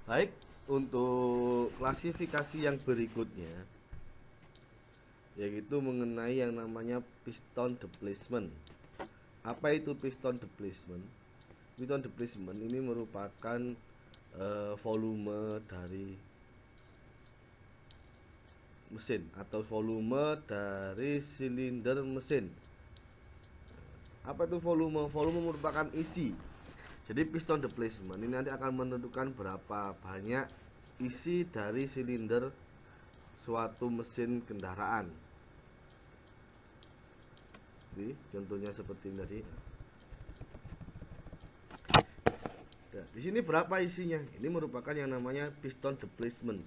Baik, untuk klasifikasi yang berikutnya yaitu mengenai yang namanya piston displacement. Apa itu piston displacement? Piston displacement ini merupakan volume dari mesin atau volume dari silinder mesin. Apa itu volume? Volume merupakan isi. Jadi piston displacement ini nanti akan menentukan berapa banyak isi dari silinder suatu mesin kendaraan. Jadi contohnya seperti ini tadi. Nah, di sini berapa isinya? Ini merupakan yang namanya piston displacement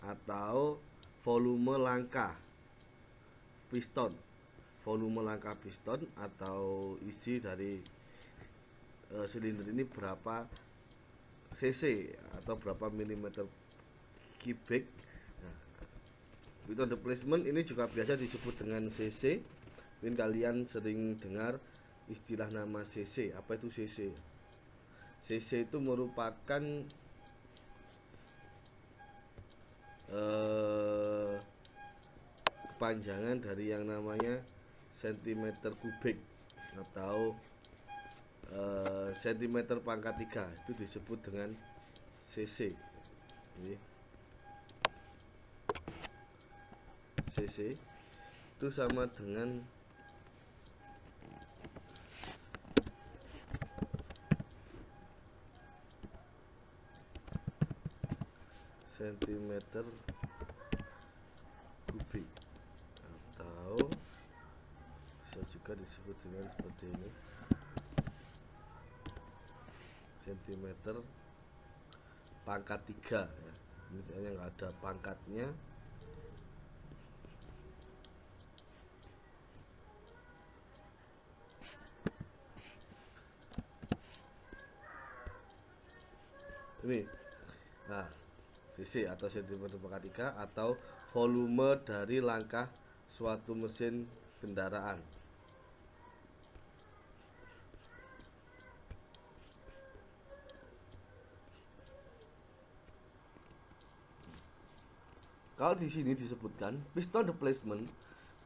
atau volume langkah piston. Volume langkah piston atau isi dari silinder ini berapa cc atau berapa milimeter kubik. Nah, piston displacement ini juga biasa disebut dengan cc. Mungkin kalian sering dengar istilah nama cc. Apa itu cc? cc itu merupakan kepanjangan dari yang namanya sentimeter kubik atau sentimeter pangkat 3, itu disebut dengan cc. Jadi, cc itu sama dengan sentimeter kubik atau bisa juga disebut dengan seperti ini, sentimeter pangkat 3 ya. Misalnya nggak ada pangkatnya, ini. Nah, cc atau sentimeter pangkat 3 atau volume dari langkah suatu mesin kendaraan. Kalau di sini disebutkan piston displacement,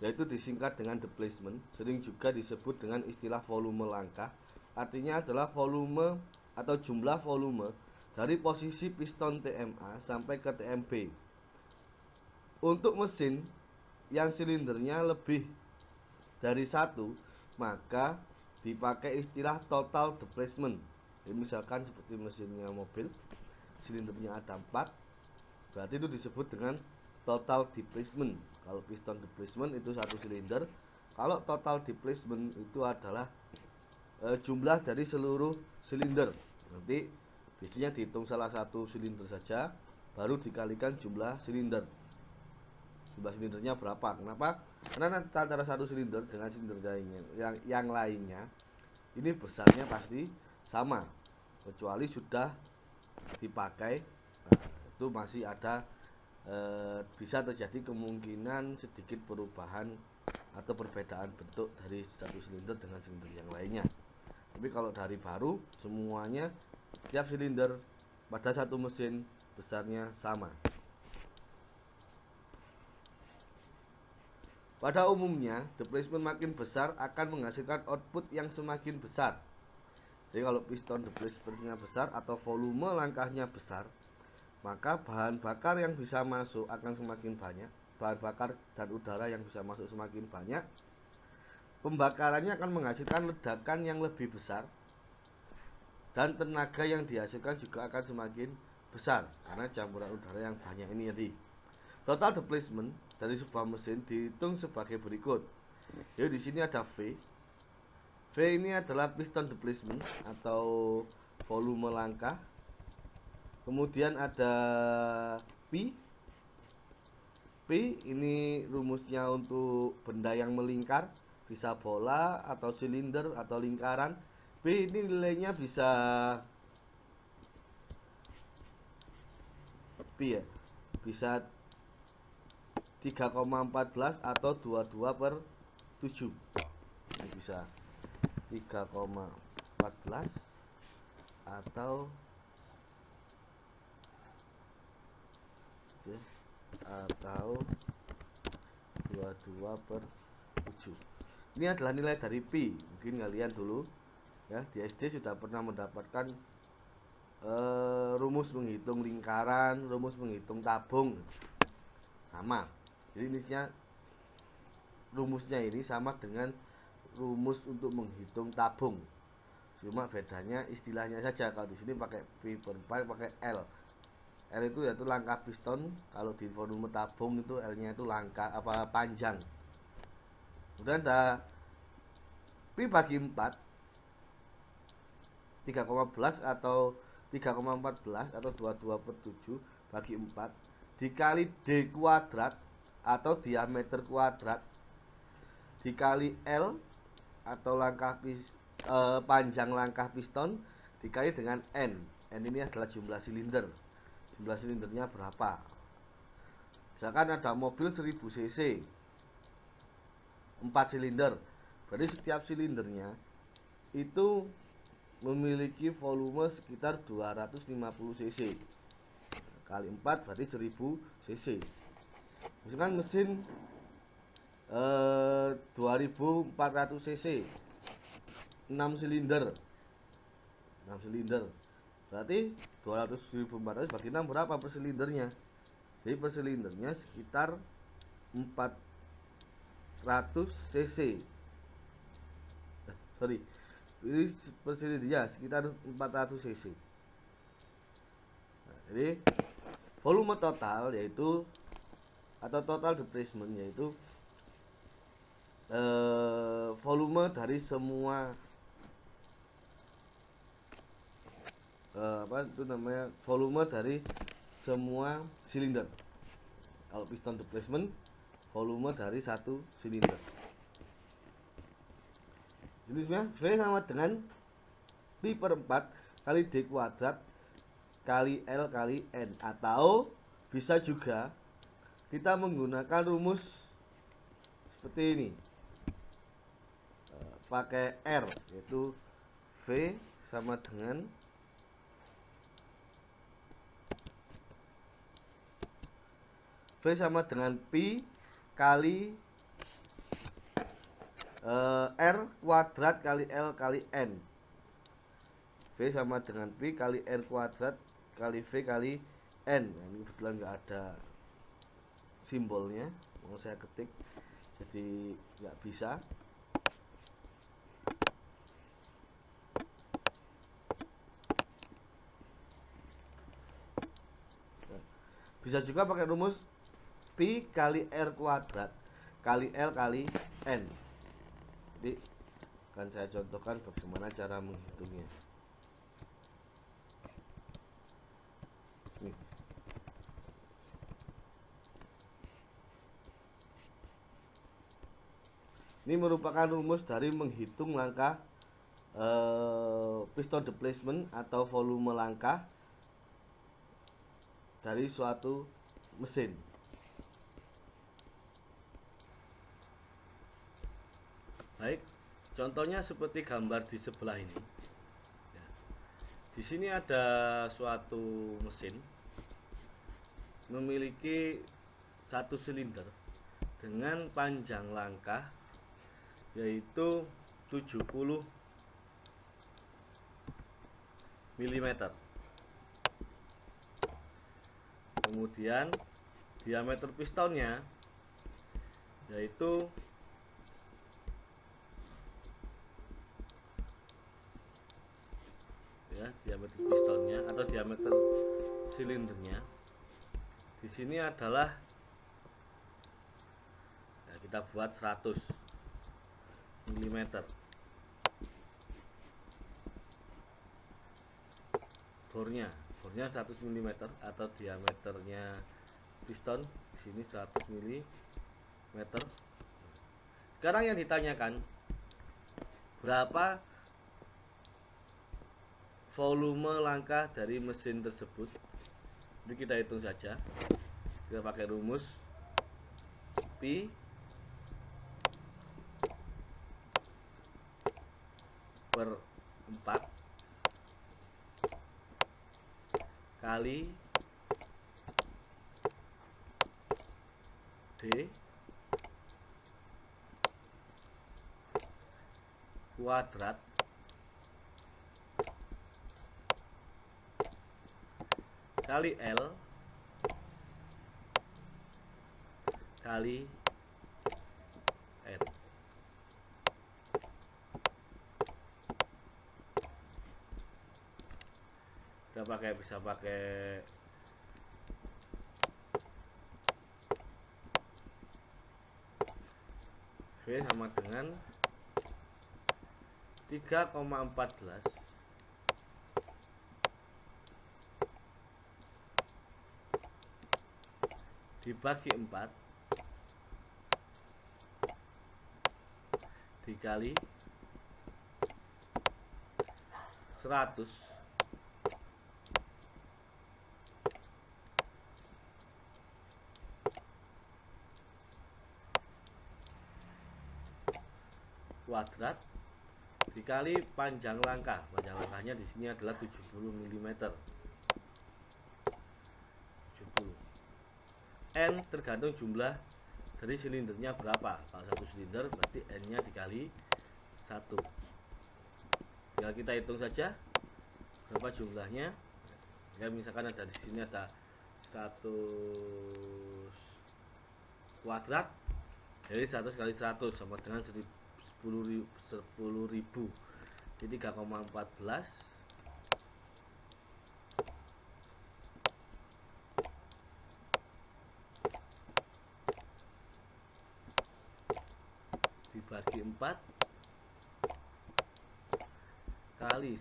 yaitu disingkat dengan displacement, sering juga disebut dengan istilah volume langkah. Artinya adalah volume atau jumlah volume dari posisi piston TMA sampai ke TMB. Untuk mesin yang silindernya lebih dari satu, maka dipakai istilah total displacement. Jadi misalkan seperti mesinnya mobil, silindernya ada 4, berarti itu disebut dengan total displacement. Kalau piston displacement itu satu silinder. Kalau total displacement itu adalah jumlah dari seluruh silinder. Nanti biasanya dihitung salah satu silinder saja, baru dikalikan jumlah silinder. Jumlah silindernya berapa? Kenapa? Karena antara satu silinder dengan silinder yang lainnya ini besarnya pasti sama, kecuali sudah dipakai. Nah, itu masih ada bisa terjadi kemungkinan sedikit perubahan atau perbedaan bentuk dari satu silinder dengan silinder yang lainnya. Tapi kalau dari baru semuanya setiap silinder pada satu mesin besarnya sama. Pada umumnya, displacement makin besar akan menghasilkan output yang semakin besar. Jadi kalau piston displacementnya besar atau volume langkahnya besar, maka bahan bakar yang bisa masuk akan semakin banyak. Bahan bakar dan udara yang bisa masuk semakin banyak. Pembakarannya akan menghasilkan ledakan yang lebih besar, dan tenaga yang dihasilkan juga akan semakin besar karena campuran udara yang banyak ini tadi. Total displacement dari sebuah mesin dihitung sebagai berikut. Jadi di sini ada V. V ini adalah piston displacement atau volume langkah. Kemudian ada P. P ini rumusnya untuk benda yang melingkar, bisa bola atau silinder atau lingkaran. P ini nilainya bisa P ya, bisa 3,14 atau 22/7. Ini bisa 3,14 atau aja, atau 22/7. Ini adalah nilai dari pi. Mungkin kalian dulu ya di SD sudah pernah mendapatkan rumus menghitung lingkaran, rumus menghitung tabung. Sama. Jadi rumusnya ini sama dengan rumus untuk menghitung tabung. Cuma bedanya istilahnya saja. Kalau di sini pakai pi per 4 pakai L. L itu yaitu langkah piston. Kalau di volume tabung itu L-nya itu langkah panjang. Kemudian ada pi bagi 4 3,11 atau 3,14 atau 22/7 bagi 4 dikali D kuadrat atau diameter kuadrat dikali L atau panjang langkah piston dikali dengan N. N ini adalah jumlah silinder. Jumlah silindernya berapa? Misalkan ada mobil 1000 cc 4 silinder. Berarti setiap silindernya itu memiliki volume sekitar 250 cc. Kali 4 berarti 1000 cc. Misalkan mesin 2400 cc 6 silinder. Berarti 200.400 bagi 6 berapa per silindernya? Jadi per silindernya sekitar 400 cc. Ini per silindernya sekitar 400 cc. Nah, jadi volume total yaitu atau total displacement yaitu volume dari semua volume dari semua silinder. Kalau piston displacement volume dari satu silinder. Jadi V sama dengan pi per 4 kali D kuadrat kali L kali N. Atau bisa juga kita menggunakan rumus seperti ini, pakai R, yaitu V sama dengan pi kali R kuadrat kali L kali N. V sama dengan pi kali R kuadrat kali V kali N. Nah, ini kebetulan nggak ada simbolnya, mau saya ketik jadi nggak bisa. Bisa juga pakai rumus pi kali R kuadrat kali L kali N. Jadi akan saya contohkan bagaimana cara menghitungnya. Ini merupakan rumus dari menghitung langkah piston displacement atau volume langkah dari suatu mesin. Baik, contohnya seperti gambar di sebelah ini. Ya. Di sini ada suatu mesin memiliki satu silinder dengan panjang langkah yaitu 70 mm. Kemudian diameter pistonnya yaitu diameter pistonnya atau diameter silindernya di sini adalah kita buat 100 mm. Bornya 100 mm atau diameternya piston di sini 100 mm. Sekarang yang ditanyakan berapa volume langkah dari mesin tersebut. Jadi kita hitung saja. Kita pakai rumus pi per 4 kali kuadrat kali L kali R. Kita bisa pakai V sama dengan 3,14 dibagi 4 dikali 100 kuadrat dikali panjang langkah. Panjang langkahnya di sini adalah 70 mm. 70. N tergantung jumlah dari silindernya berapa. Kalau satu silinder berarti N-nya dikali 1. Tinggal kita hitung saja berapa jumlahnya. Ya, misalkan ada di sini ada 100 kuadrat, jadi 100 kali 100 sama dengan 10.000. Jadi 3,14 dibagi 4 kali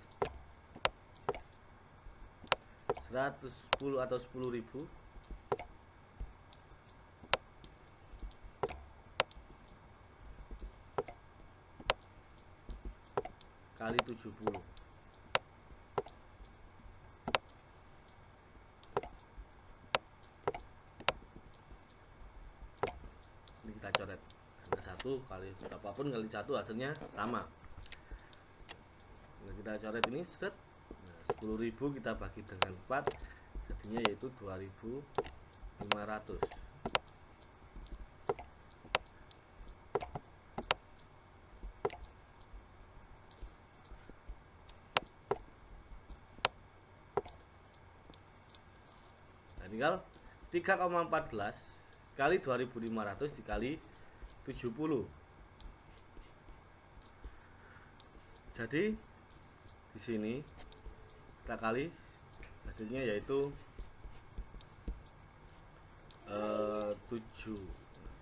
110 atau 10.000 kali 70. Ini kita coret karena 1 kali berapapun kali 1 hasilnya sama. Nah, kita coret ini set. Nah, 10.000 kita bagi dengan 4 jadinya yaitu 2.500. Tinggal 3,14 kali 2.500 dikali 70. Jadi di sini kita kali hasilnya yaitu 7.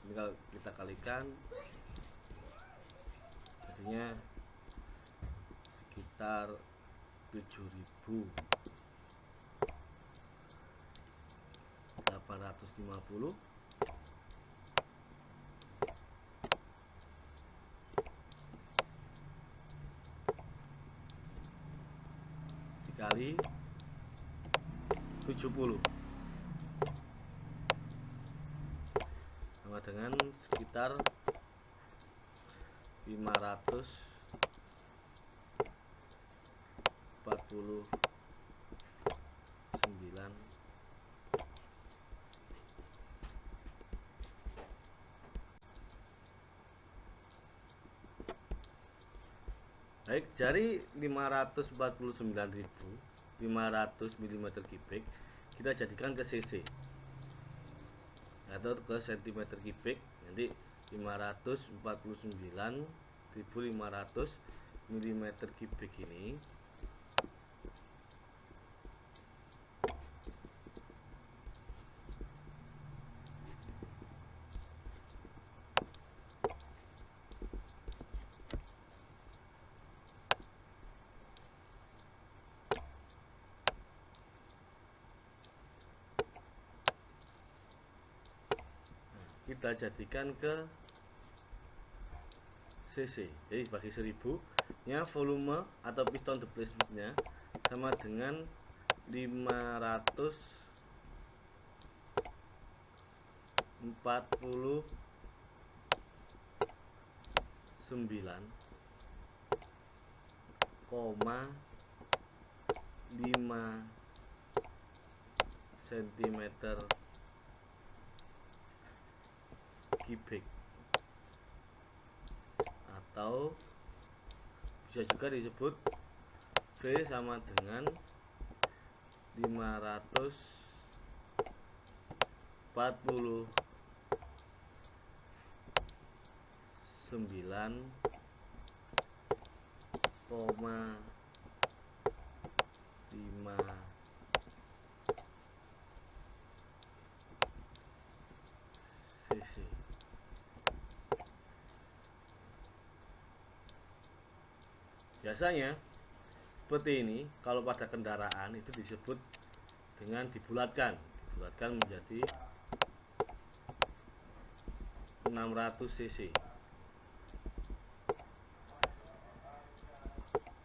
Tinggal kita kalikan jadinya sekitar 7.850 dikali 70 sama dengan sekitar 549. Baik, dari 549.500 mm3 kita jadikan ke cc atau ke cm3. Nanti 549.500 mm3 ini kita jadikan ke cc. Jadi bagi 1000 nya volume atau piston displacement-nya sama dengan 549,5 cm kubik, atau bisa juga disebut V sama dengan 5 cc. Biasanya seperti ini. Kalau pada kendaraan itu disebut dengan dibulatkan menjadi 600 cc.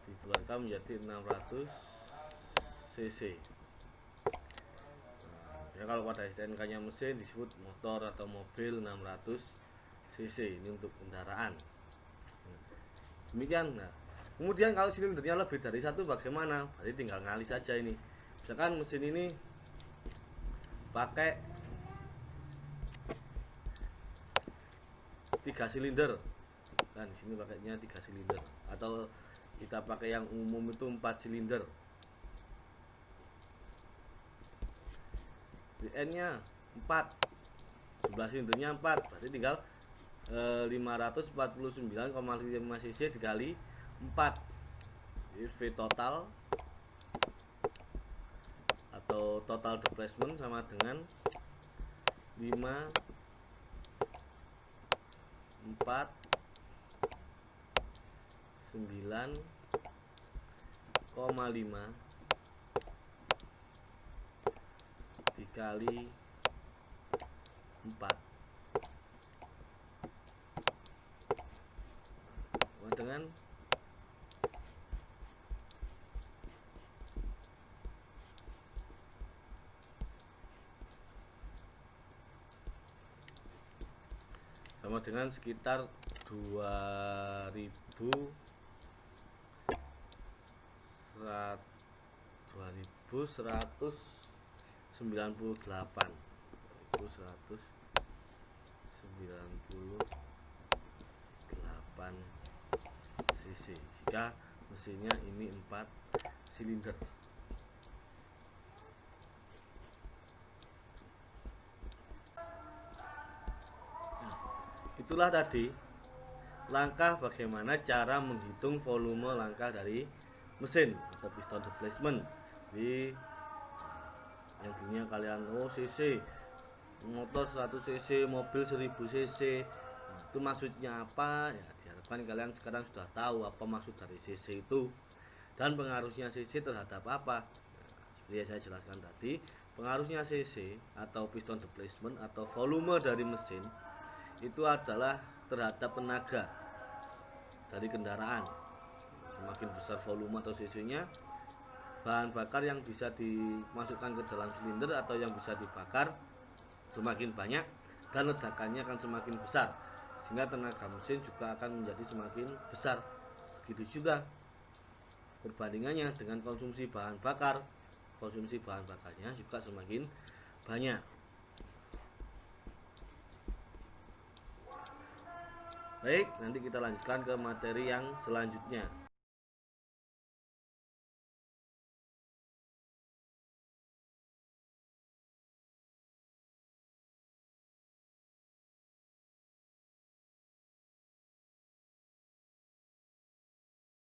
Dibulatkan menjadi 600 cc. Ya, kalau pada STNK-nya mesin disebut motor atau mobil 600 cc. Ini untuk kendaraan. Demikian. Nah, kemudian kalau silindernya lebih dari satu bagaimana? Berarti tinggal ngali saja ini. Misalkan mesin ini pakai 3 silinder. Nah, di sini pakainya 3 silinder, atau kita pakai yang umum itu 4 silinder. N-nya 4, jumlah silindernya 4, berarti tinggal 549,5 cc dikali 4. Jadi V total atau total displacement sama dengan 5 4 9,5 dikali 4 dengan sama dengan sekitar 2198 cc jika mesinnya ini 4 silinder. Itulah tadi langkah bagaimana cara menghitung volume langkah dari mesin atau piston displacement. Jadi yang dulunya kalian cc, motor 100 cc, mobil 1000 cc, itu maksudnya apa? Ya, diharapkan kalian sekarang sudah tahu apa maksud dari cc itu dan pengaruhnya cc terhadap apa. Seperti yang saya jelaskan tadi, pengaruhnya cc atau piston displacement atau volume dari mesin itu adalah terhadap tenaga dari kendaraan. Semakin besar volume atau cc-nya, bahan bakar yang bisa dimasukkan ke dalam silinder atau yang bisa dibakar semakin banyak dan ledakannya akan semakin besar, sehingga tenaga mesin juga akan menjadi semakin besar. Begitu juga perbandingannya dengan konsumsi bahan bakar, konsumsi bahan bakarnya juga semakin banyak. Baik, nanti kita lanjutkan ke materi yang selanjutnya.